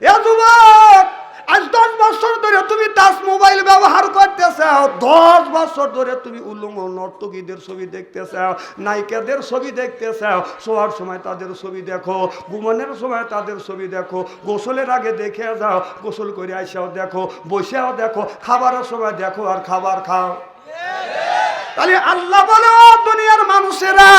এ যুবক, আজ 10 বছর ধরে তুমি টাচ মোবাইল ব্যবহার করতেছো, 10 বছর ধরে তুমি উলঙ্গ নর্তকীদের ছবি দেখতেছো, নায়িকাদের ছবি দেখতেছো। শোয়ার সময় তাদের ছবি দেখো, ঘুমানোর সময় তাদের ছবি দেখো, গোসলের আগে দেখে যাও, গোসল করে আইসাও দেখো, বসেও দেখো, খাবারের সময় দেখো আর খাবার খাও। তাহলে আল্লাহ বলে, দুনিয়ার মানুষেরা,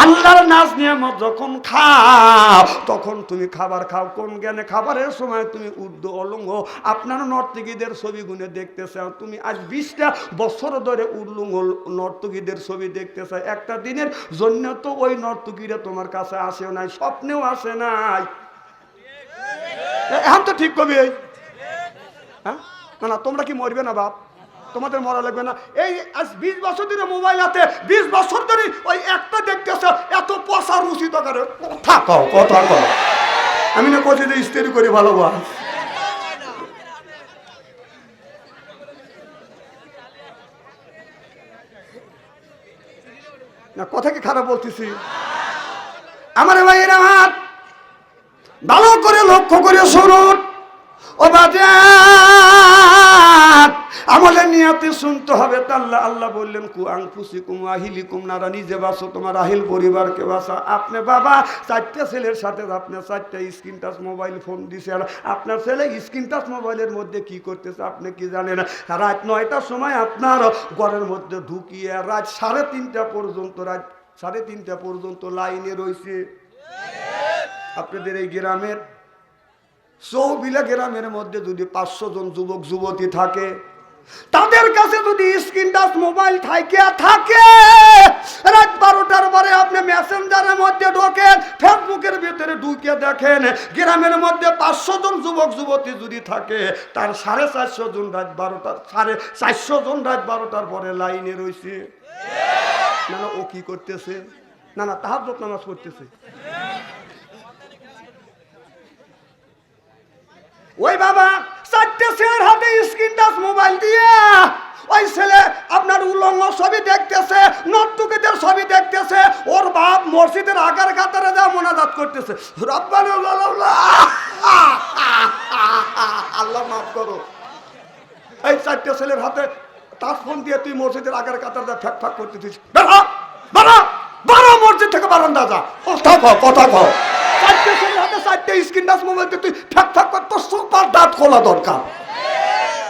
আল্লাহর নাজ নিয়ামত যখন খাও তখন তুমি খাবার খাও কোন জ্ঞানে? খাবারের সময় তুমি উর্দু অলঙ্গ আপনার নর্তকীদের ছবি গুনে দেখতেছ। তুমি আজ 20টা বছর ধরে উলঙ্গ নর্তকীদের ছবি দেখতেছ। একটা দিনের জন্য তো ওই নর্তকীরা তোমার কাছে আসেও নাই, স্বপ্নেও আসে নাই। এখন তো ঠিক কবি। হ্যাঁ না, তোমরা কি মরবে না বাপ? তোমাদের মরা লাগবে না? এই আজ 20 বছর ধরে মোবাইল হাতে, 20 বছর ধরে ওই একটা দেখতেছ, এত পয়সা রুচি তো করে কথা কও, কথা কও। আমি না কোচে যে স্টেরি করি ভালো বা না, কথা কি খারাপ বলতেছি? আমার ভাইয়েরা হাত ভালো করে লক্ষ্য করে শুনুন। ও বাজার, আমলের নিয়াতে শুনতে হবে। তাল্লা আল্লাহ বললেন, কু আনফুসিকুম আহিলিকুম নারা, নিজে বাঁচো, তোমার আহিল পরিবারকে বাঁচা। আপনি বাবা 4টা ছেলের সাথে আপনি 4টা স্ক্রিন টাচ মোবাইল ফোন দিছেন। আপনার ছেলে স্ক্রিন টাচ মোবাইলের মধ্যে কি করতেছে আপনি কি জানেন? রাত 9টার সময় আপনার ঘরের মধ্যে ঢুকিয়ে রাত 3:30টা পর্যন্ত, রাত 3:30টা পর্যন্ত লাইনে রয়েছে। আপনাদের এই গ্রামের চৌবিলা গ্রামের মধ্যে যদি 500 জন যুবক যুবতী থাকে, তাদের কাছে যদি স্ক্রিন টাচ মোবাইল থাকে রাত 12টার পরে আপনি মেসেঞ্জারের মধ্যে ঢোকেন, ফেসবুকের ভিতরে ঢুকে দেখেন, গ্রামের মধ্যে 500 জন যুবক যুবতী যদি থাকে, তার 450 জন রাত 12টার 450 জন রাত 12টার পরে লাইনে রয়েছে। না না, ও কি করতেছে? না না, তাহাজ্জুদ নামাজ পড়তেছে। ওই বাবা 4টে ছেলের হাতে স্ক্রিন টাচ মোবাইল দিয়ে ওই ছেলে আপনার উলঙ্গ ছবি দেখতেছে, নর্তকীদের ছবি দেখতেছে। ওর বাপ মসজিদের আগের কাতারে যা মোনাজাত করতেছে, রব্বানা আল্লাহ মাফ করো। এই 4টে ছেলের হাতে টাচ ফোন দিয়ে তুই মসজিদের আগের কাতারে যা ফ্যাক ফ্যাক করতেছিস। বারো মসজিদ থেকে বারান্দা যা, কথা কও, কথা কও। 4টে ছেলের হাতে 4টে স্ক্রিন টাচ মোবাইল দিয়ে তুই ফ্যাক ফ্যাক কর, তোর সুপার দাঁত খোলা দরকার।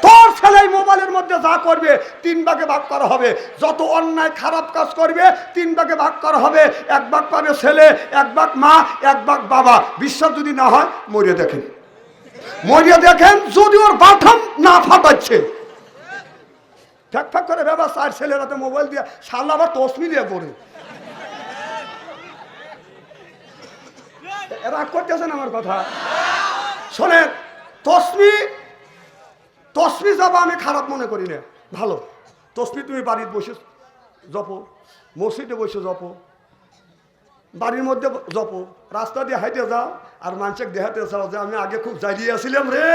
তোর ছেলে মোবাইলের মধ্যে যা করবে 3 ভাগে ভাগ করা হবে। যত অন্যায় খারাপ কাজ করবে 3 ভাগে ভাগ করা হবে। 1 ভাগ পাবে ছেলে, 1 ভাগ মা, 1 ভাগ বাবা। বিশ্বাস যদি না হয় মরিয়ে দেখেন, মরিয়ে দেখেন। যদি ওর বাথরুম না ফাটাচ্ছে, ফ্যাক ফ্যাক করে বাবা 4 ছেলের হাতে মোবাইল দিয়ে শালা আবার তসমি দিয়ে পড়ে। রাগ করতেছেন আমার কথা? শোনেন, তসবি যাবা আমি খারাপ মনে করি না, ভালো। তসবি তুমি বাড়িতে বসে জপো, মসজিদে বসে জপো, বাড়ির মধ্যে জপো, রাস্তা দিয়ে হাইটে যাও আর মানুষকে দেখাতে চাও যে আমি আগে খুব জাগিয়ে আসছিলাম রে,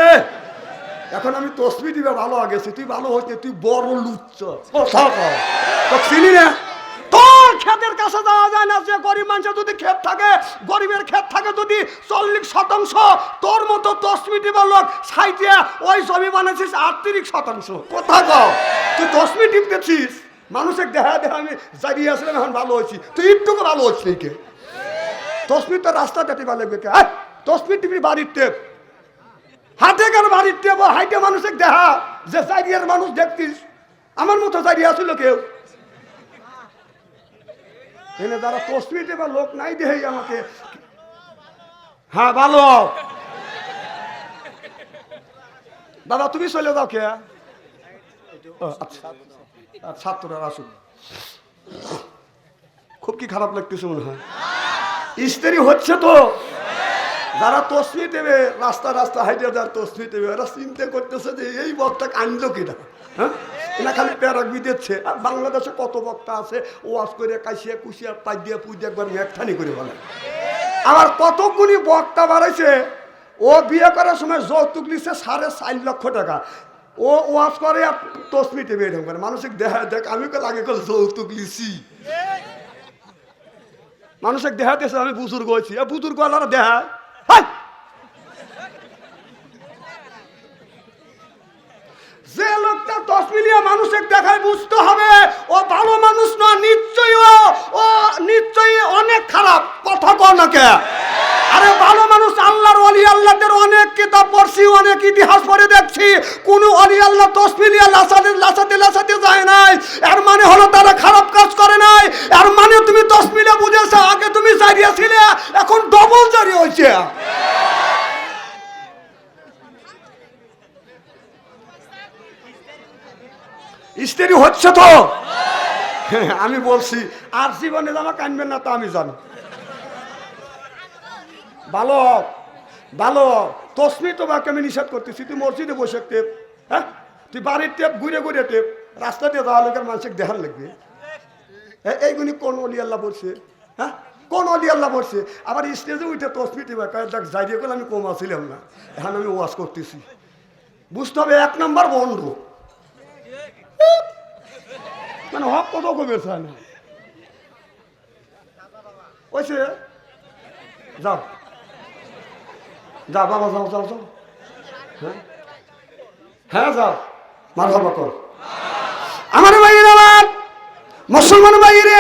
এখন আমি তসবি দিবে ভালো আগেছি। তুই ভালো হচ্ছে, তুই বড় লুচ্চ। চিনি না, তোর ক্ষেতের কাছে যাওয়া যায় না। যে গরিব মানুষের যদি ক্ষেত থাকে, গরিবের ক্ষেত থাকে যদি 40%, তোর মতো তসবি দিবার লোক সাইটে ওই জমি বানাচ্ছিস 38%। কথা কও, তুই তসবি টিপতেছিস, মানুষের দেখা দেখা আমি জাগিয়ে আসলাম এখন ভালো হয়েছি, তুই একটুকু ভালো হচ্ছিস কে? তসবি তো রাস্তাটা টিপা লাগবে কে? তসবি টিপি বাড়ির টেপ, হাতে কেন বাড়ির টেপ? হাইটে মানুষের দেখা যে জাগিয়ার মানুষ দেখতিস, আমার মতো জাগিয়ে আসছিল কেউ? এনে যারা তসবি টেপা লোক নাই দেই আমাকে। হ্যাঁ ভালো দাদা, তুমি চলে যাও কে? ছাত্ররা আসুন। খুব কি খারাপ লাগতেছে মনে হয়? স্ত্রী হচ্ছে তো, যারা তসবি দেবে রাস্তা রাস্তা হাইটে যারা তসবি দেবে, এরা চিন্তা করতেছে যে এই বক্তা আনলো কিনা। হ্যাঁ, এনা খালি প্যারাগবি দিচ্ছে। আর বাংলাদেশে কত বক্তা আছে, ওয়াজ করে কাশিয়া কুশিয়া পাই দিয়ে পুই দিয়ে একবার মেঘঠানি করে বলে। আবার কতগুলি বক্তা বাড়াইছে, ও বিয়ে করার সময় যৌতুক নিচ্ছে 4.5 লক্ষ টাকা। ও ওয়াজ করে আর তসবি টেবে এরকম করে মানুষকে দেখা দেখ। আমি আগে করে যৌতুক নিছি, মানুষকে দেখাতেছে আমি বুজুর্গ হয়েছি। বুজুর্গ আলারা দেখা যে লোকটা 10 মিলিয়ন মানুষের দেখায় বুঝতে হবে ও ভালো মানুষ না, নিশ্চয়ই ও নিশ্চয়ই অনেক খারাপ। কথা কও না কে? আরে ভালো মানুষ আল্লাহর ওলি আল্লাহদের অনেক কিতাব পড়ছি, অনেক ইতিহাস পড়ে দেখছি, কোন ওলি আল্লাহ 10 মিলিয়ন লাসাতে যায় নাই। এর মানে হলো তারা খারাপ কাজ করে নাই। এর মানে তুমি 10 মিলিয়ন বুঝেছো, আগে তুমি জারিয়া ছিলে, এখন ডবল জারি হয়েছে। স্ত্রী হচ্ছে তো আমি বলছি, আর জীবনে জামা কানবেন না, তা আমি জানি। ভালো ভালো তসমি তোমাকে আমি নিষেধ করতেছি। তুই মসজিদে বসে টেপ, হ্যাঁ তুই বাড়ির টেপ ঘুরে ঘুরে টেপ, রাস্তা দিয়ে যাওয়া লোকের মানুষকে দেখার লাগবে। এইগুলি কোন অলি আল্লাহ বলছে? হ্যাঁ কোন অলি আল্লাহ বলছে? আবার স্টেজে উঠে তসমি টেপা দেখ যাইয়ে করলে আমি কমা ছিলাম না, এখন আমি ওয়াজ করতেছি। বুঝতে হবে 1 নম্বর বন্ধ, মানে হক কত কমে চায় না। ওইসে যাও যা বাবা, যাও যাও যাও, হ্যাঁ হ্যাঁ যাও, মারহাবা কর। আমার ভাইয়ের, আমার মুসলমান ভাইরে,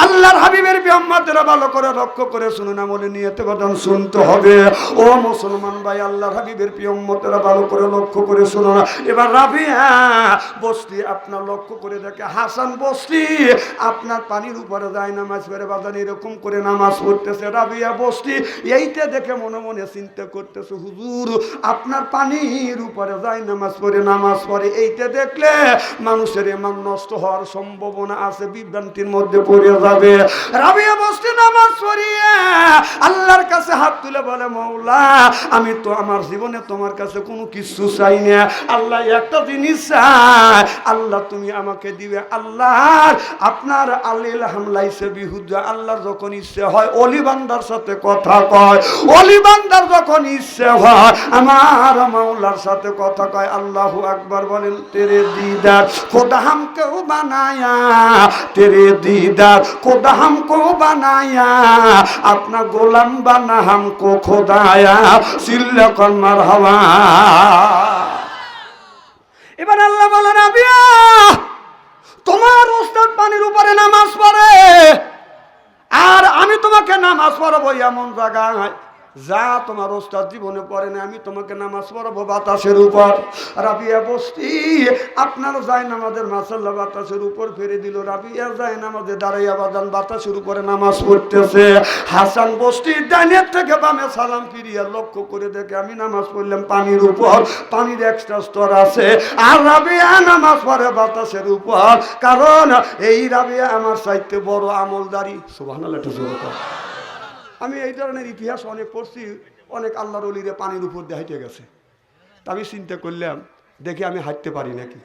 আল্লাহর হাবিবের বিয়াম্মাদেরা ভালো করে লক্ষ্য করে শুনুন, আমলে নিয়তে বদন শুনতে হবে। ও মুসলমান ভাই, আল্লাহর হাবিবের বিয়াম্মাদেরা ভালো করে লক্ষ্য করে শুনুন। এবার রাবিয়া বস্তি আপনার লক্ষ্য করে দেখে, হাসান বস্তি আপনার পানির উপরে যায় নামাজ পড়ে, বাজান এরকম করে নামাজ পড়তেছে। রাবিয়া বস্তি এইটা দেখে মনে মনে চিন্তা করতেছে, হুজুর আপনার পানির উপরে যায় নামাজ পড়ে, এইটা দেখলে মানুষের ইমান নষ্ট হওয়ার সম্ভাবনা আছে, বিভ্রান্তির মধ্যে পড়ে যাবে। রাবিয়া বসতে নামাজ পড়িয়ে আল্লাহর কাছে হাত তুলে বলে, মওলা আমি তো আমার জীবনে তোমার কাছে কোনো কিছু চাই না, আল্লাহ একটা জিনিস চাই, আল্লাহ তুমি আমাকে দিবে। আল্লাহর আপনার আল্লাহ হামলাইছে বিহুজা, আল্লাহর যখন ইচ্ছে হয় অলি বান্দার সাথে কথা কয়, অলি বান্দার যখন ইচ্ছে হয় আমার মাওলার সাথে কথা কয়। আল্লাহু আকবার বলেন। তেরে দিদার খোদা हमको बनाया, तेरे दीदार खुदा हमको बनाया, अपना गोलाम बना हमको खुदाया, सिल्ले कन मरहबा। এবার আল্লাহ বলেন, রাবিয়া তোমার ওস্তাদ পানির উপরে নামাজ পড়ে, আর আমি তোমাকে নামাজ পড়াবো এমন জায়গায় যা তোমার ওস্তাদ জীবনে পড়ে না, আমি তোমাকে নামাজ পড়াবো বাতাসের উপর। রাবিয়া বস্তি আপনার যায় নামাজের মাসাল্লাহ বাতাসের উপর ফেরে দিল। রাবিয়া যায় নামাজে দাঁড়াইয়া বাদান বাতাসের উপরে নামাজ পড়তেছে। হাসান বস্তি ডাইনের থেকে বামে সালাম ফিরিয়া লক্ষ্য করে দেখে, আমি নামাজ পড়লাম পানির উপর, পানির এক্সট্রা স্তর আছে, আর রাবিয়া নামাজ পড়ে বাতাসের উপর, কারণ এই রাবিয়া আমার চাইতে বড় আমলদারি। সুবহানাল্লাহ, একটু জোরে কর। আমি এই ধরনের ইতিহাস অনেক পড়ছি, অনেক আল্লাহর ওলিরে পানির উপর দিয়ে হাঁটে গেছে। তা আমি চিন্তা করলাম, দেখি আমি হাঁটতে পারি নাকি।